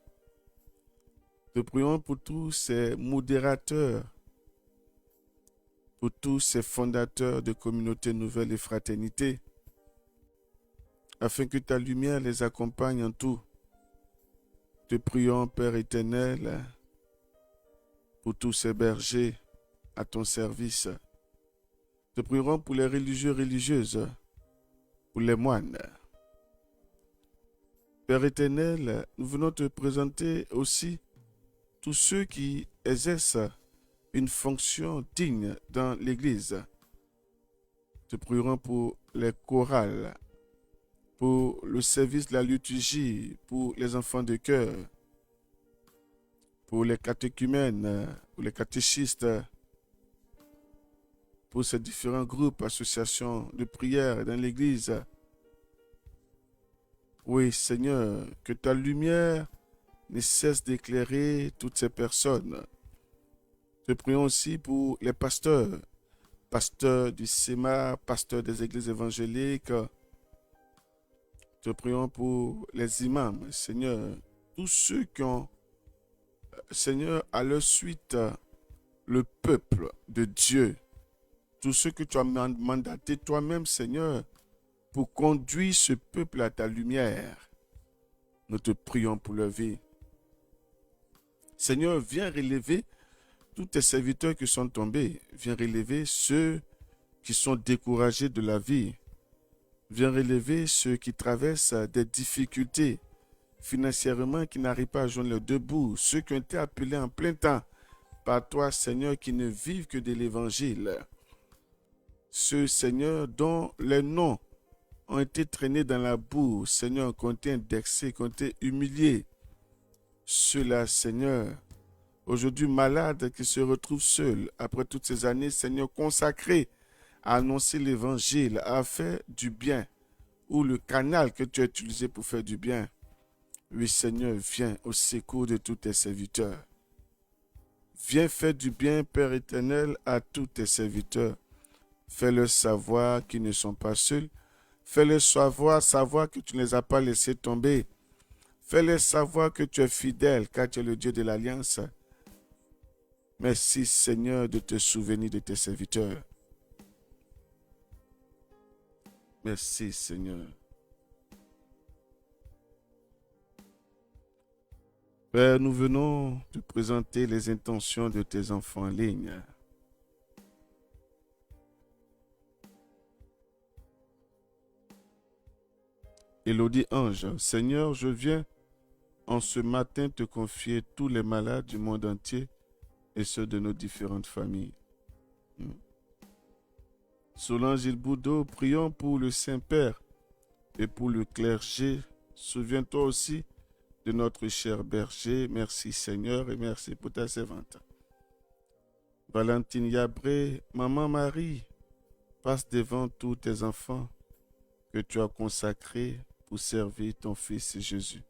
Te prions pour tous ces modérateurs, pour tous ces fondateurs de communautés nouvelles et fraternités, afin que ta lumière les accompagne en tout. Te prions, Père éternel, pour tous ces bergers à ton service. Te prierons pour les religieux, religieuses, pour les moines. Père éternel, nous venons te présenter aussi tous ceux qui exercent une fonction digne dans l'Église. Te prierons pour les chorales, pour le service de la liturgie, pour les enfants de chœur, pour les catéchumènes, pour les catéchistes, pour ces différents groupes, associations de prière dans l'Église. Oui, Seigneur, que ta lumière ne cesse d'éclairer toutes ces personnes. Te prions aussi pour les pasteurs, pasteurs du SEMA, pasteurs des églises évangéliques. Te prions pour les imams, Seigneur, tous ceux qui ont, Seigneur, à leur suite, le peuple de Dieu, tous ceux que tu as mandatés toi-même, Seigneur, pour conduire ce peuple à ta lumière. Nous te prions pour leur vie. Seigneur, viens relever tous tes serviteurs qui sont tombés. Viens relever ceux qui sont découragés de la vie. Viens relever ceux qui traversent des difficultés financièrement, qui n'arrivent pas à joindre leurs deux bouts. Ceux qui ont été appelés en plein temps par toi, Seigneur, qui ne vivent que de l'Évangile. Ceux, Seigneur, dont les noms ont été traînés dans la boue, Seigneur, qui ont été indexés, qui ont été humiliés. Ceux-là, Seigneur, aujourd'hui malades, qui se retrouvent seuls après toutes ces années, Seigneur, consacrés à annoncer l'Évangile, à faire du bien, ou le canal que tu as utilisé pour faire du bien. Oui, Seigneur, viens au secours de tous tes serviteurs. Viens faire du bien, Père éternel, à tous tes serviteurs. Fais-leur savoir qu'ils ne sont pas seuls. Fais-leur savoir que tu ne les as pas laissés tomber. Fais-leur savoir que tu es fidèle, car tu es le Dieu de l'Alliance. Merci, Seigneur, de te souvenir de tes serviteurs. Merci, Seigneur. Père, nous venons te présenter les intentions de tes enfants en ligne. Élodie Ange, Seigneur, je viens en ce matin te confier tous les malades du monde entier et ceux de nos différentes familles. Solange Ilboudo, prions pour le Saint-Père et pour le clergé. Souviens-toi aussi de notre cher berger. Merci Seigneur et merci pour ta servante. Valentine Yabré, Maman Marie, passe devant tous tes enfants que tu as consacrés pour servir ton Fils Jésus.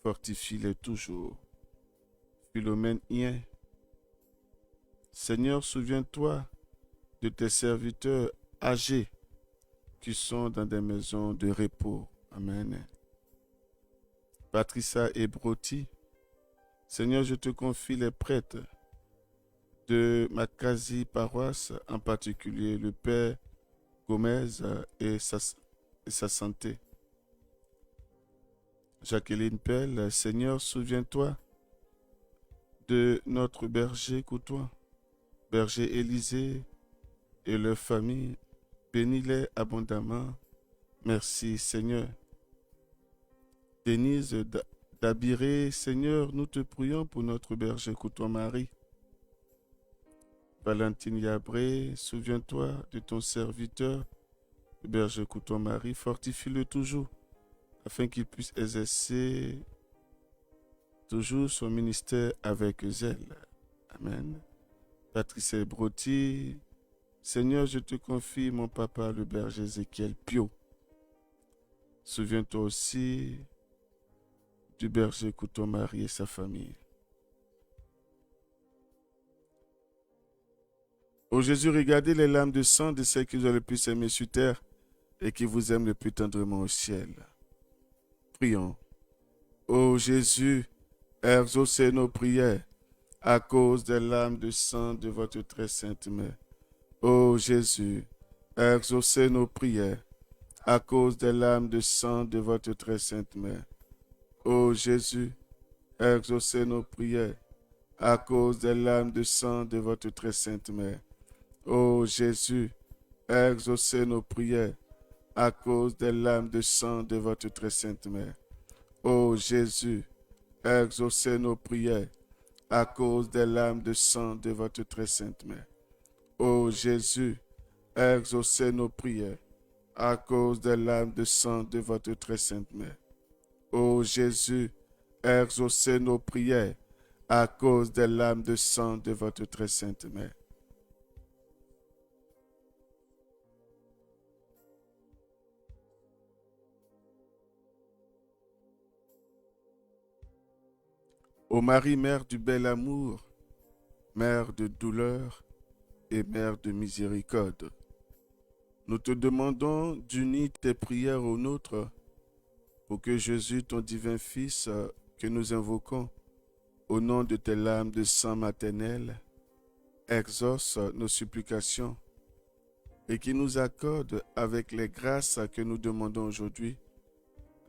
Fortifie-les toujours. Philomène Hien, Seigneur, souviens-toi de tes serviteurs âgés qui sont dans des maisons de repos. Amen. Patricia Ebroti, Seigneur, je te confie les prêtres de ma quasi-paroisse, en particulier le Père Gomez et sa santé. Jacqueline Pelle, Seigneur, souviens-toi de notre berger Coutoin, berger Élisée et leur famille. Bénis-les abondamment. Merci, Seigneur. Denise Dabiré, Seigneur, nous te prions pour notre berger Coutoin Marie. Valentine Yabré, souviens-toi de ton serviteur, le berger Coutoin Marie, fortifie-le toujours, afin qu'il puisse exercer toujours son ministère avec zèle. Amen. Patricia Broti, Seigneur, je te confie mon papa, le berger Ézéchiel Pio. Souviens-toi aussi du berger Coutoin Marie et sa famille. Ô Jésus, regardez les larmes de sang de ceux qui vous ont le plus aimé sur terre et qui vous aiment le plus tendrement au ciel. Prions. Ô Jésus, exaucez nos prières à cause des larmes de sang de votre très sainte mère. Ô Jésus, exaucez nos prières à cause des larmes de sang de votre très sainte mère. Ô Jésus, exaucez nos prières à cause des larmes de sang de votre très sainte mère. Ô Jésus, exaucez nos prières à cause des larmes de sang de votre très sainte mère. Ô Jésus, exaucez nos prières à cause des larmes de sang de votre très sainte mère. Ô Jésus, exaucez nos prières à cause des larmes de sang de votre très sainte mère. Ô Jésus, exaucez nos prières à cause des larmes de sang de votre très sainte mère. Ô Marie, mère du bel amour, mère de douleur et mère de miséricorde, nous te demandons d'unir tes prières aux nôtres pour que Jésus, ton divin Fils, que nous invoquons, au nom de tes larmes de sang maternel, exauce nos supplications et qui nous accorde avec les grâces que nous demandons aujourd'hui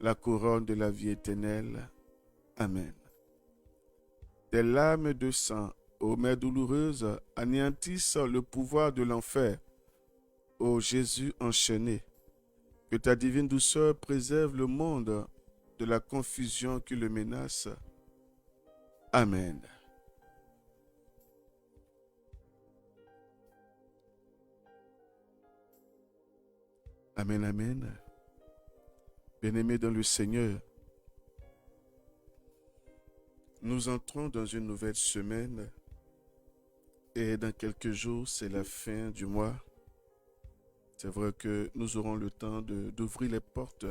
la couronne de la vie éternelle. Amen. Tes larmes de sang, ô Mère douloureuse, anéantissent le pouvoir de l'enfer. Ô Jésus enchaîné, que ta divine douceur préserve le monde de la confusion qui le menace. Amen. Amen, amen. Bien-aimés dans le Seigneur, nous entrons dans une nouvelle semaine et dans quelques jours, c'est la fin du mois. C'est vrai que nous aurons le temps d'ouvrir les portes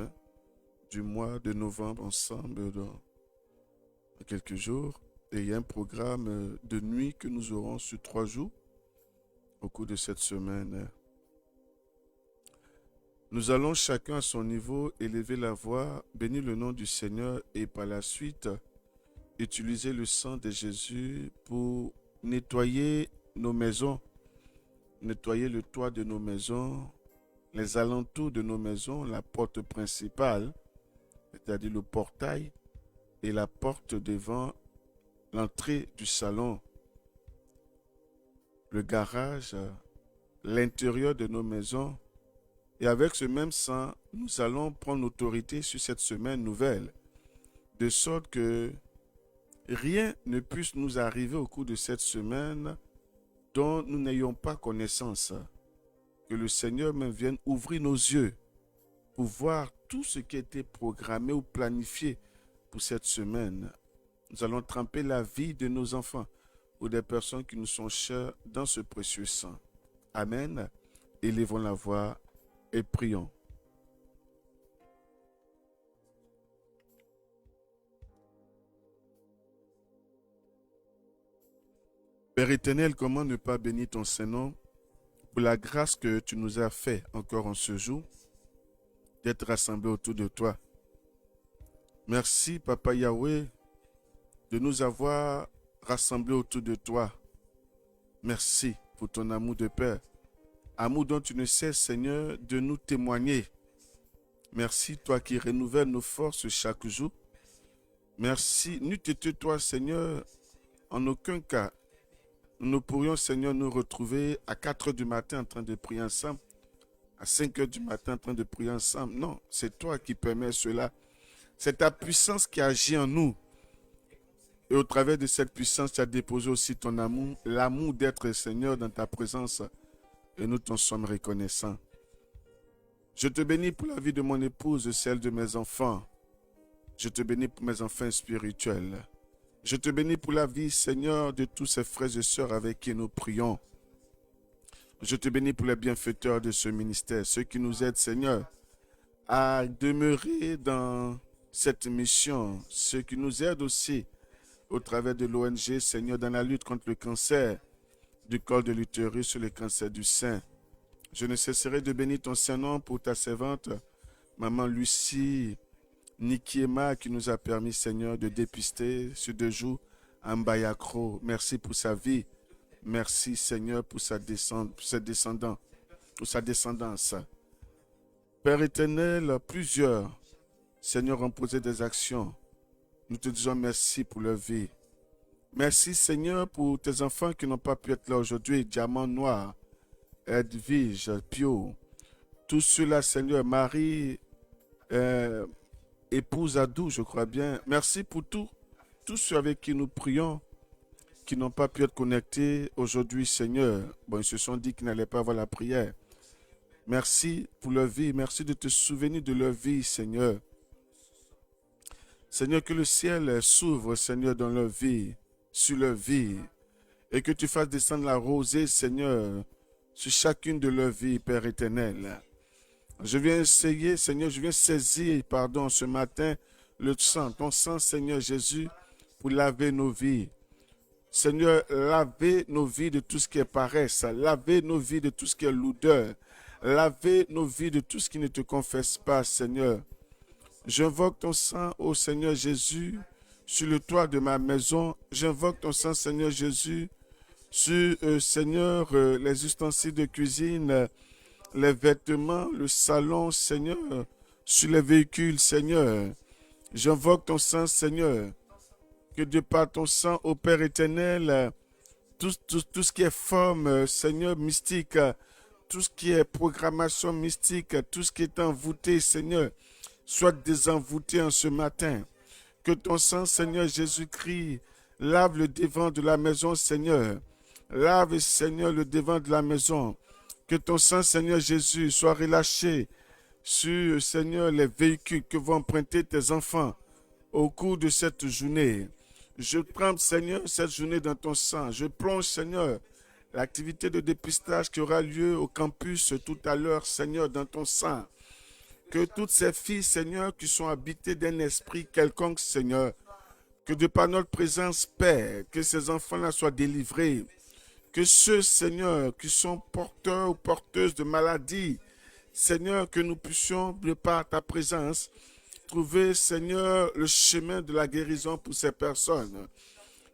du mois de novembre ensemble dans quelques jours. Et il y a un programme de nuit que nous aurons sur 3 jours au cours de cette semaine. Nous allons chacun à son niveau élever la voix, bénir le nom du Seigneur et par la suite utiliser le sang de Jésus pour nettoyer nos maisons, nettoyer le toit de nos maisons, les alentours de nos maisons, la porte principale, c'est-à-dire le portail et la porte devant l'entrée du salon, le garage, l'intérieur de nos maisons. Et avec ce même sang, nous allons prendre autorité sur cette semaine nouvelle, de sorte que rien ne puisse nous arriver au cours de cette semaine dont nous n'ayons pas connaissance. Que le Seigneur même vienne ouvrir nos yeux pour voir tout ce qui a été programmé ou planifié pour cette semaine. Nous allons tremper la vie de nos enfants ou des personnes qui nous sont chères dans ce précieux sang. Amen. Élevons la voix et prions. Père éternel, comment ne pas bénir ton Saint-Nom pour la grâce que tu nous as fait encore en ce jour d'être rassemblés autour de toi. Merci, Papa Yahweh, de nous avoir rassemblés autour de toi. Merci pour ton amour de Père. Amour dont tu ne cesses, Seigneur, de nous témoigner. Merci, toi qui renouvelles nos forces chaque jour. Merci, n'eût été toi, Seigneur, en aucun cas, nous pourrions, Seigneur, nous retrouver à 4 heures du matin en train de prier ensemble, à 5 heures du matin en train de prier ensemble. Non, c'est toi qui permets cela. C'est ta puissance qui agit en nous. Et au travers de cette puissance, tu as déposé aussi ton amour, l'amour d'être Seigneur dans ta présence. Et nous t'en sommes reconnaissants. Je te bénis pour la vie de mon épouse, celle de mes enfants. Je te bénis pour mes enfants spirituels. Je te bénis pour la vie, Seigneur, de tous ces frères et sœurs avec qui nous prions. Je te bénis pour les bienfaiteurs de ce ministère, ceux qui nous aident, Seigneur, à demeurer dans cette mission, ceux qui nous aident aussi au travers de l'ONG, Seigneur, dans la lutte contre le cancer, du col de l'utérus, sur le cancer du sein. Je ne cesserai de bénir ton Saint-Nom pour ta servante, Maman Lucie Nikiema, qui nous a permis, Seigneur, de dépister ce 2 jours à Mbayakro. Merci pour sa vie. Merci, Seigneur, pour sa descendance. Père éternel, plusieurs, Seigneur, ont posé des actions. Nous te disons merci pour leur vie. Merci, Seigneur, pour tes enfants qui n'ont pas pu être là aujourd'hui. Diamant Noir, Edwige, Pio. Tous ceux-là, Seigneur, Marie, épouse Adou, je crois bien. Merci pour tous ceux avec qui nous prions, qui n'ont pas pu être connectés aujourd'hui, Seigneur. Bon, ils se sont dit qu'ils n'allaient pas avoir la prière. Merci pour leur vie. Merci de te souvenir de leur vie, Seigneur. Seigneur, que le ciel s'ouvre, Seigneur, dans leur vie, sur leur vie, et que tu fasses descendre la rosée, Seigneur, sur chacune de leurs vies, Père éternel. Je viens essayer, Seigneur, je viens saisir, ce matin, le sang, ton sang, Seigneur Jésus, pour laver nos vies. Seigneur, lavez nos vies de tout ce qui est paresse, lavez nos vies de tout ce qui est lourdeur, lavez nos vies de tout ce qui ne te confesse pas, Seigneur. J'invoque ton sang, ô Seigneur Jésus, sur le toit de ma maison. J'invoque ton sang, Seigneur Jésus, sur, Seigneur, les ustensiles de cuisine, les vêtements, le salon, Seigneur, sur les véhicules, Seigneur. J'invoque ton sang, Seigneur, que de par ton sang, ô Père éternel, tout ce qui est forme, Seigneur, mystique, tout ce qui est programmation mystique, tout ce qui est envoûté, Seigneur, soit désenvoûté en ce matin. Que ton sang, Seigneur Jésus-Christ, lave le devant de la maison, Seigneur. Lave, Seigneur, le devant de la maison. Que ton sang, Seigneur Jésus, soit relâché sur, Seigneur, les véhicules que vont emprunter tes enfants au cours de cette journée. Je prends, Seigneur, cette journée dans ton sang. Je plonge, Seigneur, l'activité de dépistage qui aura lieu au campus tout à l'heure, Seigneur, dans ton sang. Que toutes ces filles, Seigneur, qui sont habitées d'un esprit quelconque, Seigneur, que de par notre présence, Père, que ces enfants-là soient délivrés. Que ceux, Seigneur, qui sont porteurs ou porteuses de maladies, Seigneur, que nous puissions, de par ta présence, trouver, Seigneur, le chemin de la guérison pour ces personnes.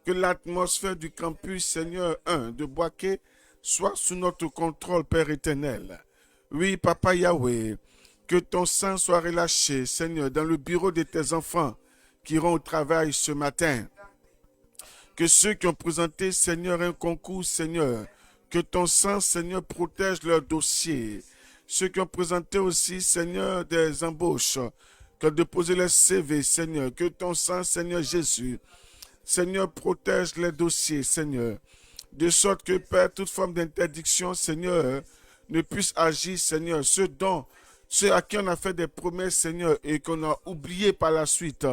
Que l'atmosphère du campus, Seigneur, de Boaké, soit sous notre contrôle, Père éternel. Oui, Papa Yahweh, que ton sang soit relâché, Seigneur, dans le bureau de tes enfants qui iront au travail ce matin. Que ceux qui ont présenté, Seigneur, un concours, Seigneur, que ton sang, Seigneur, protège leur dossier. Ceux qui ont présenté aussi, Seigneur, des embauches, qui ont déposé leur CV, Seigneur, que ton sang, Seigneur Jésus, Seigneur, protège les dossiers, Seigneur, de sorte que, Père, toute forme d'interdiction, Seigneur, ne puisse agir, Seigneur, ceux à qui on a fait des promesses, Seigneur, et qu'on a oublié par la suite.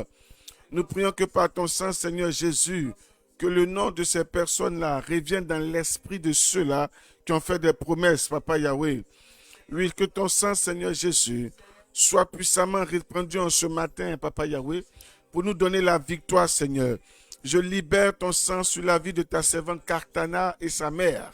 Nous prions que par ton sang, Seigneur Jésus, que le nom de ces personnes-là revienne dans l'esprit de ceux-là qui ont fait des promesses, Papa Yahweh. Oui, que ton sang, Seigneur Jésus, soit puissamment répandu en ce matin, Papa Yahweh, pour nous donner la victoire, Seigneur. Je libère ton sang sur la vie de ta servante Cartana et sa mère,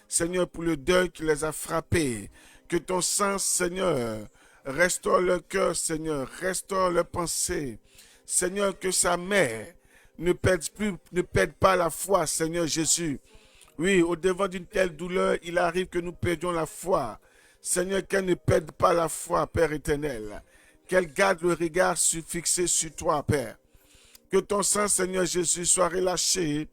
Seigneur, pour le deuil qui les a frappés. Que ton sang, Seigneur, restaure leur cœur, Seigneur, restaure leur pensée. Seigneur, que sa mère ne perde pas la foi, Seigneur Jésus. Oui, au devant d'une telle douleur, il arrive que nous perdions la foi. Seigneur, qu'elle ne perde pas la foi, Père éternel. Qu'elle garde le regard fixé sur toi, Père. Que ton sang, Seigneur Jésus, soit relâché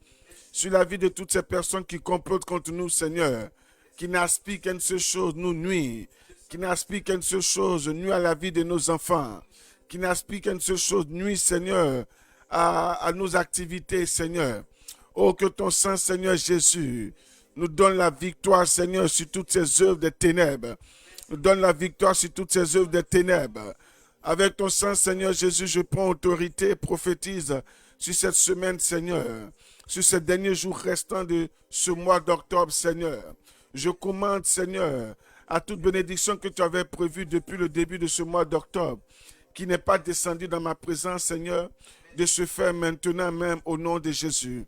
sur la vie de toutes ces personnes qui complotent contre nous, Seigneur, qui n'aspirent qu'à une seule chose, nous nuire, qui n'aspirent qu'à une seule chose, nuire à la vie de nos enfants, qui n'aspirent qu'à une seule chose, nuire, Seigneur, à nos activités, Seigneur. Oh, que ton sang, Seigneur Jésus, nous donne la victoire, Seigneur, sur toutes ces œuvres de ténèbres. Nous donne la victoire sur toutes ces œuvres de ténèbres. Avec ton sang, Seigneur Jésus, je prends autorité et prophétise sur cette semaine, Seigneur, sur ces derniers jours restants de ce mois d'octobre, Seigneur. Je commande, Seigneur, à toute bénédiction que tu avais prévue depuis le début de ce mois d'octobre, qui n'est pas descendue dans ma présence, Seigneur, de se faire maintenant même au nom de Jésus.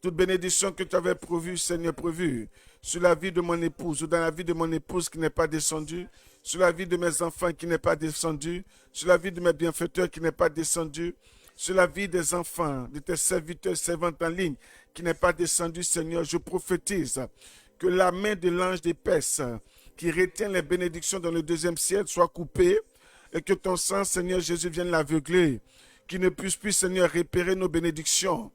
Toute bénédiction que tu avais prévue, Seigneur, prévue sur la vie de mon épouse ou dans la vie de mon épouse qui n'est pas descendue, sur la vie de mes enfants qui n'est pas descendue, sur la vie de mes bienfaiteurs qui n'est pas descendue, sur la vie des enfants, de tes serviteurs, servantes en ligne qui n'est pas descendue, Seigneur, je prophétise que la main de l'ange d'épaisse qui retient les bénédictions dans le deuxième ciel soit coupée et que ton sang, Seigneur Jésus, vienne l'aveugler, qu'il ne puisse plus, Seigneur, repérer nos bénédictions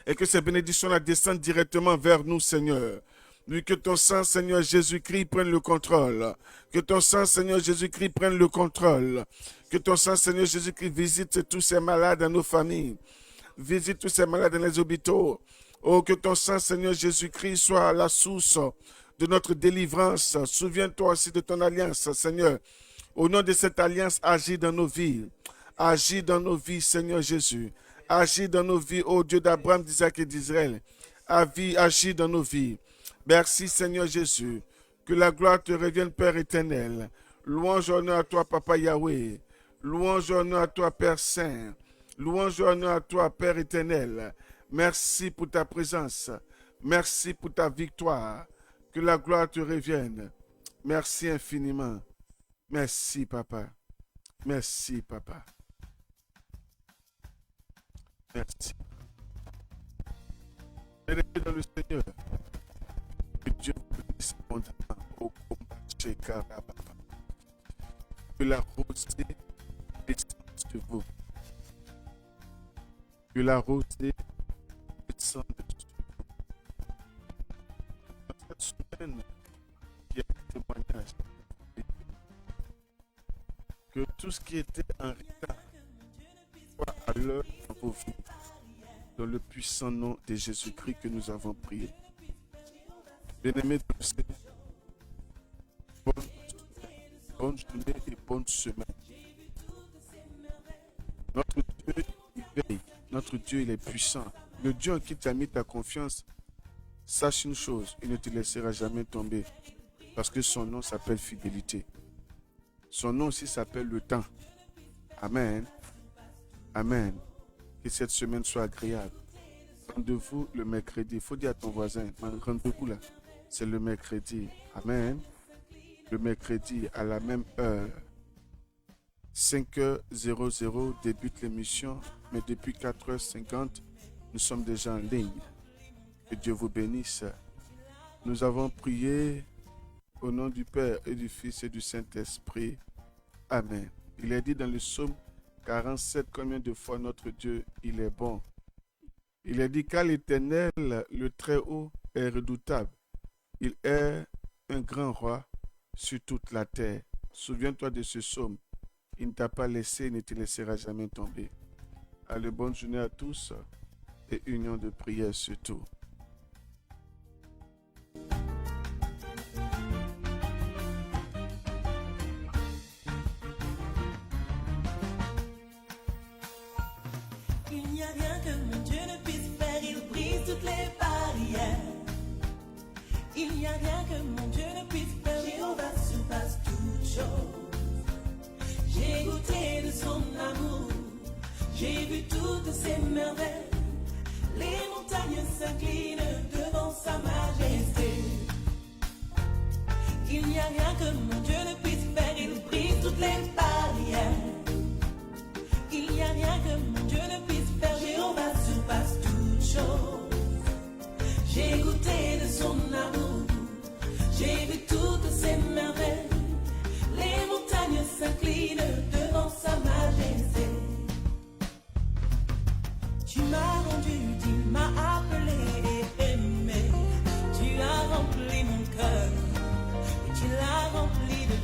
et que ces bénédictions-là descendent directement vers nous, Seigneur. Oui, que ton sang, Seigneur Jésus-Christ, prenne le contrôle. Que ton sang, Seigneur Jésus-Christ, prenne le contrôle. Que ton sang, Seigneur Jésus-Christ, visite tous ces malades dans nos familles. Visite tous ces malades dans les hôpitaux. Oh, que ton sang, Seigneur Jésus-Christ, soit la source de notre délivrance. Souviens-toi aussi de ton alliance, Seigneur. Au nom de cette alliance, agis dans nos vies. Agis dans nos vies, Seigneur Jésus. Agis dans nos vies, ô Dieu d'Abraham, d'Isaac et d'Israël. Agis dans nos vies. Merci, Seigneur Jésus. Que la gloire te revienne, Père éternel. Louange et honneur à toi, Papa Yahweh. Louange et honneur à toi, Père Saint. Louange et honneur à toi, Père éternel. Merci pour ta présence. Merci pour ta victoire. Que la gloire te revienne. Merci infiniment. Merci, Papa. Merci, Papa. Merci. Bien-aimés dans le Seigneur, que Dieu vous bénisse abondamment au combat chez Karababa. Que la rosée descende sur vous. Que la rosée descende sur vous. Dans cette semaine, il y a un témoignage. Que tout ce qui était en retard soit à l'heure dans vos vies. Dans le puissant nom de Jésus-Christ que nous avons prié. Bien-aimés de le Seigneur, bonne journée et bonne semaine. Notre Dieu, il veille. Notre Dieu, il est puissant. Le Dieu en qui tu as mis ta confiance, sache une chose, il ne te laissera jamais tomber. Parce que son nom s'appelle fidélité. Son nom aussi s'appelle le temps. Amen. Amen. Que cette semaine soit agréable. Rendez-vous le mercredi. Il faut dire à ton voisin, rendez-vous là. C'est le mercredi. Amen. Le mercredi à la même heure. 5h00 débute l'émission. Mais depuis 4h50, nous sommes déjà en ligne. Que Dieu vous bénisse. Nous avons prié au nom du Père et du Fils et du Saint-Esprit. Amen. Il est dit dans le psaume 47, combien de fois notre Dieu, il est bon. Il est dit qu'à l'Éternel, le Très-Haut est redoutable. Il est un grand roi sur toute la terre. Souviens-toi de ce psaume. Il ne t'a pas laissé, il ne te laissera jamais tomber. Allez, bonne journée à tous et union de prière surtout. Il n'y a rien que mon Dieu ne puisse faire, il brise toutes les barrières. Il n'y a rien que mon Dieu ne puisse faire, Jéhovah surpasse toutes choses. J'ai goûté de son amour, j'ai vu toutes ses merveilles. Les montagnes s'inclinent devant sa majesté. Il n'y a rien que mon Dieu ne puisse faire, il brise toutes les barrières. Il n'y a rien que mon Dieu ne puisse faire, Jéhovah surpasse toutes choses. J'ai goûté de son amour, j'ai vu toutes ses merveilles. Les montagnes s'inclinent devant sa majesté. Tu m'as rendu, tu m'as appelé et aimé. Tu as rempli mon cœur et tu l'as rempli de